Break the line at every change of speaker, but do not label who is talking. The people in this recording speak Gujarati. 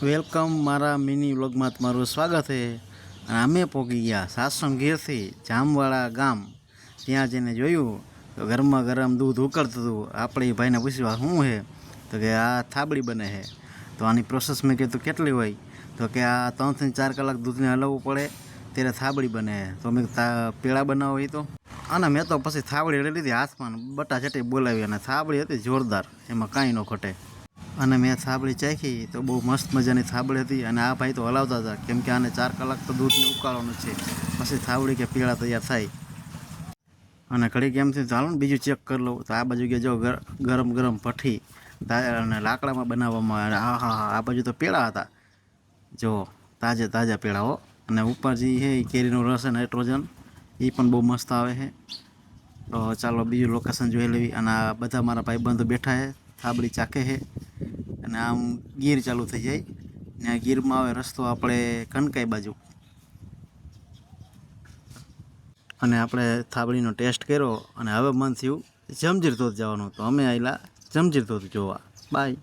વેલકમ મારા મિની વ્લોગમાં તમારું સ્વાગત છે। અને અમે પહોંચી ગયા સાસણ ગીરથી જામવાળા ગામ। ત્યાં જઈને જોયું તો ગરમા ગરમ દૂધ ઉકળતું હતું। આપણે ભાઈને પૂછ્યું શું છે, તો કે આ થાબડી બને છે। તો આની પ્રોસેસ મેં કીધું કેટલી હોય, તો કે આ 3 થી 4 કલાક દૂધને હલાવવું પડે ત્યારે થાબડી બને છે। તો મેં પેળા બનાવો હોય તો અને મેં તો પછી થાબડી લઈ લીધી હાથમાં, બટા ચટી બોલાવી, અને થાબડી હતી જોરદાર, એમાં કાંઈ ન ખોટે। અને મેં થાબડી ચાખી તો બહુ મસ્ત મજાની થાબડી હતી। અને આ ભાઈ તો હલાવતા હતા, કેમ કે આને 4 કલાક તો દૂધને ઉકાળવાનું છે, પછી થાબડી કે પીળા તૈયાર થાય। અને ઘડીક એમથી ચાલો ને બીજું ચેક કરી લઉં, તો આ બાજુ કે જો ગરમ ગરમ ભઠ્ઠી અને લાકડામાં બનાવવામાં આવે। હા હા હા, આ બાજુ તો પેળા હતા, જો તાજે તાજા પેળા હો। અને ઉપર જે છે એ કેરીનો રસ અને નાઇટ્રોજન એ પણ બહુ મસ્ત આવે છે। તો ચાલો બીજું લોકેશન જોઈ લેવી। અને આ બધા મારા ભાઈબંધો બેઠા છે, થાબડી ચાખે છે। અને આમ ગીર ચાલુ થઈ જાય ને, ગીરમાં આવે રસ્તો આપણે કનકાઈ બાજુ। અને આપણે થાબડીનો ટેસ્ટ કર્યો અને હવે મન થયું જમજીર ધોધ જવાનું, તો અમે આવેલા જમજીર ધોધ જોવા। બાય।